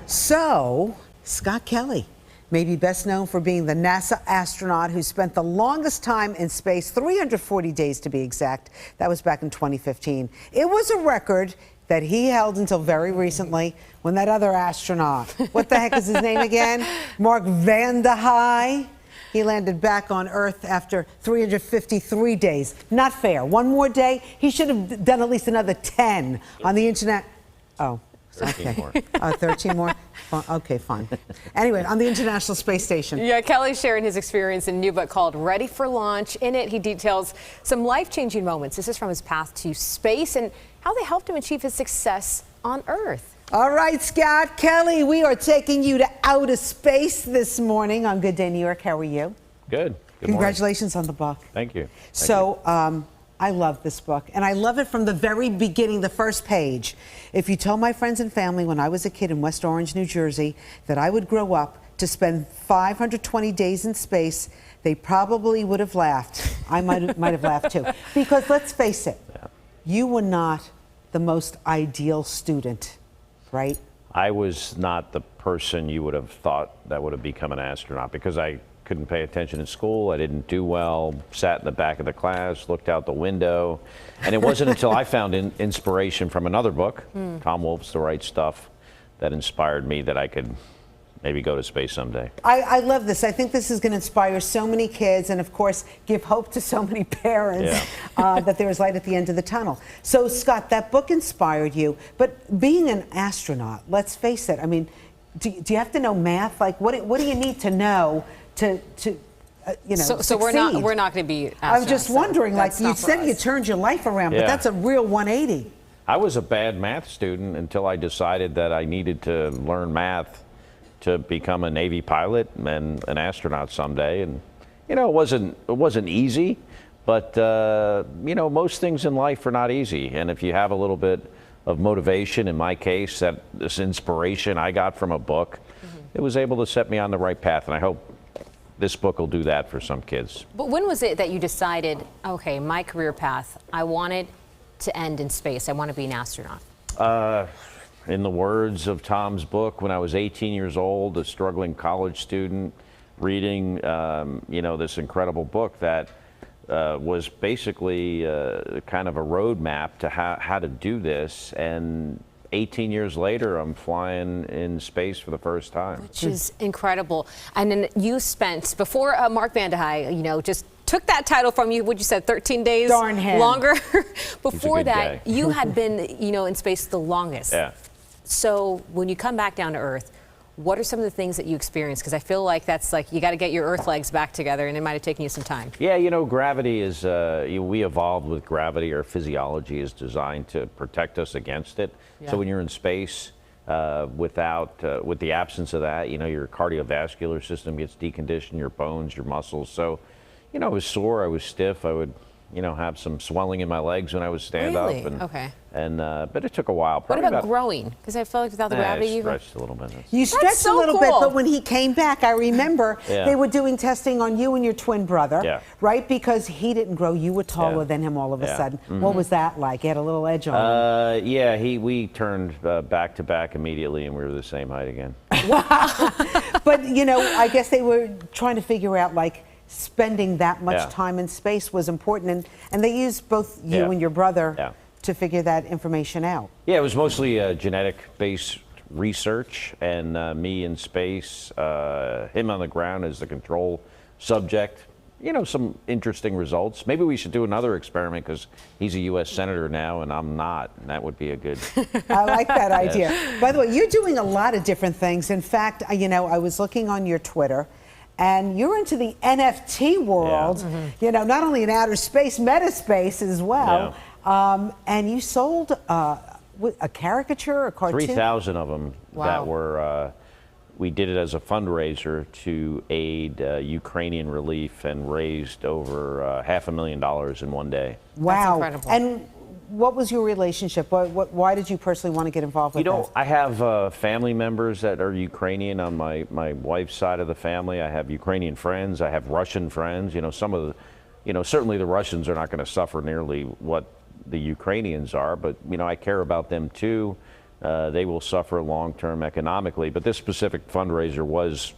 So, Scott Kelly, maybe best known for being the NASA astronaut who spent the longest time in space, 340 days to be exact. That was back in 2015. It was a record that he held until very recently when that other astronaut, what the heck is his name again? Mark Vande Hei. He landed back on Earth after 353 days. Not fair. One more day. He should have done at least another 10 on the internet. Oh. 13 okay. more. 13 more? Okay, fine. Anyway, on the International Space Station. Yeah, Kelly's sharing his experience in a new book called Ready for Launch. In it, he details some life-changing moments. This is from his path to space and how they helped him achieve his success on Earth. All right, Scott Kelly, we are taking you to outer space this morning on Good Day New York. How are you? Good. Congratulations on the book. Thank you. I love this book, and I love it from the very beginning, the first page. If you told my friends and family when I was a kid in West Orange, New Jersey, that I would grow up to spend 520 days in space, they probably would have laughed. I might have laughed too. Because let's face it, you were not the most ideal student, right? I was not the person you would have thought that would have become an astronaut because I couldn't pay attention in school. I didn't do well, sat in the back of the class, looked out the window. And it wasn't until I found inspiration from another book, Tom Wolfe's The Right Stuff, that inspired me that I could maybe go to space someday. I love this. I think this is going to inspire so many kids and, of course, give hope to so many parents that there is light at the end of the tunnel. So, Scott, that book inspired you. But being an astronaut, let's face it, I mean, do you have to know math? Like, what do you need to know to so we're not going to be astronauts. I was just wondering, like you said, you turned your life around, but that's a real 180. I was a bad math student until I decided that I needed to learn math to become a Navy pilot and an astronaut someday. And it wasn't easy, but most things in life are not easy. And if you have a little bit of motivation, in my case, this inspiration I got from a book, it was able to set me on the right path. And I hope this book will do that for some kids. But when was it that you decided, okay, my career path, I wanted to end in space. I want to be an astronaut? In the words of Tom's book, when I was 18 years old, a struggling college student, reading, this incredible book that was basically kind of a roadmap to how to do this. And 18 years later, I'm flying in space for the first time. Which is incredible. And then you spent, before Mark Vande Hei, just took that title from you, what you said, 13 days Darn him. longer. Before that, guy. you had been, in space the longest. Yeah. So when you come back down to Earth, what are some of the things that you experienced? Because I feel like that's like, you got to get your Earth legs back together, and it might have taken you some time. Yeah, gravity is, we evolved with gravity. Our physiology is designed to protect us against it. Yeah. So when you're in space, with the absence of that, your cardiovascular system gets deconditioned, your bones, your muscles. So, I was sore, I was stiff, I would, have some swelling in my legs when I would stand up. And, okay. But it took a while. What about growing? Because I feel like without the gravity, I stretched a little bit. You stretched so a little bit, but when he came back, I remember they were doing testing on you and your twin brother, right? Because he didn't grow. You were taller than him all of a sudden. What was that like? He had a little edge on him. We turned back to back immediately, and we were the same height again. But, I guess they were trying to figure out, like, spending that much time in space was important, and they used both you and your brother to figure that information out. Yeah, it was mostly genetic-based research, and me in space, him on the ground as the control subject. Some interesting results. Maybe we should do another experiment because he's a U.S. Senator now and I'm not, and that would be a good... I like that idea. By the way, you're doing a lot of different things. In fact, I was looking on your Twitter, and you're into the NFT world, not only in outer space, metaspace as well. And you sold a caricature, a cartoon? 3,000 of them that were, we did it as a fundraiser to aid Ukrainian relief and raised over $500,000 in one day. Wow. That's incredible. And what was your relationship? Why did you personally want to get involved with this? I have family members that are Ukrainian on my wife's side of the family. I have Ukrainian friends. I have Russian friends. Some of the, certainly the Russians are not going to suffer nearly what the Ukrainians are, but, I care about them too. they will suffer long-term economically. But this specific fundraiser was,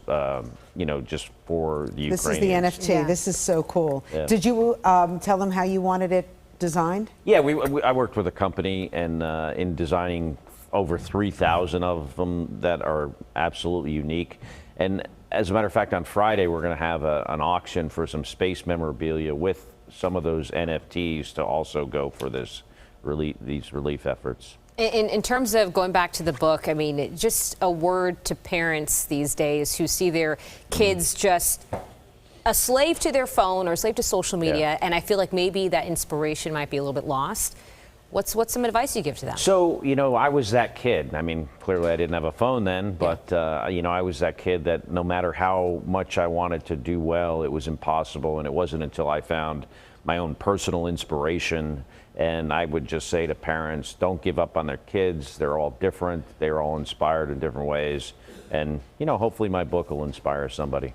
just for the Ukrainians. This is the NFT. Yeah. This is so cool. Yeah. Did you tell them how you wanted it designed? Yeah, I worked with a company and in designing over 3,000 of them that are absolutely unique. And as a matter of fact, on Friday, we're going to have an auction for some space memorabilia with some of those NFTs to also go for these relief efforts. In terms of going back to the book, I mean, just a word to parents these days who see their kids just a slave to their phone or a slave to social media, Yeah. and I feel like maybe that inspiration might be a little bit lost. What's some advice you give to them? So, I was that kid. I mean, clearly I didn't have a phone then, but, I was that kid that no matter how much I wanted to do well, it was impossible. And it wasn't until I found my own personal inspiration. And I would just say to parents, don't give up on their kids. They're all different. They're all inspired in different ways. And, hopefully my book will inspire somebody.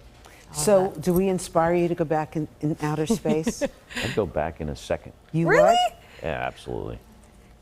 So, do we inspire you to go back in outer space? I'd go back in a second. You Really? would? Yeah, absolutely.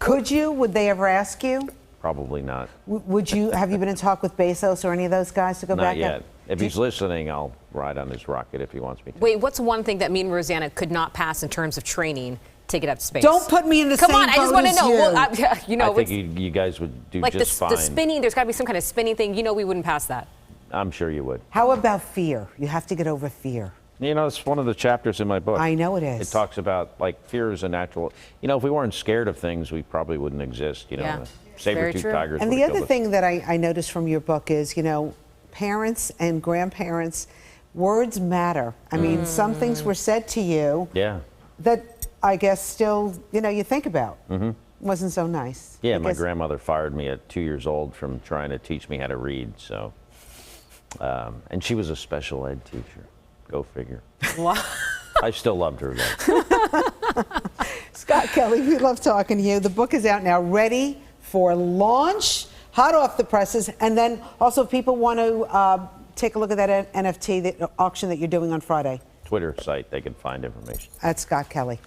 Could you? Would they ever ask you? Probably not. Would you? Have you been in talk with Bezos or any of those guys to go Not back? yet. If he's listening, I'll ride on his rocket if he wants me to. Wait, what's one thing that me and Rosanna could not pass in terms of training to get up to space? Don't put me in the Come same on, I just boat want to as know. you. Well, I think you guys would do like just the fine. spinning. There's got to be some kind of spinning thing. We wouldn't pass that. I'm sure you would. How about fear? You have to get over fear. It's one of the chapters in my book. I know it is. It talks about fear is a natural. If we weren't scared of things, we probably wouldn't exist. Yeah. The saber-toothed Very true. tigers. And the would've other killed us. thing that I noticed from your book is, parents and grandparents, words matter. I mean, some things were said to you Yeah. that I guess still, you think about. Mm-hmm. Wasn't so nice. Yeah, I my guess- grandmother fired me at 2 years old from trying to teach me how to read. So, and she was a special ed teacher. Go figure. Wow. I still loved her though. Scott Kelly, we love talking to you. The book is out now, ready for launch, hot off the presses. And then also, if people want to take a look at that NFT auction that you're doing on Friday. Twitter site, they can find information. At Scott Kelly.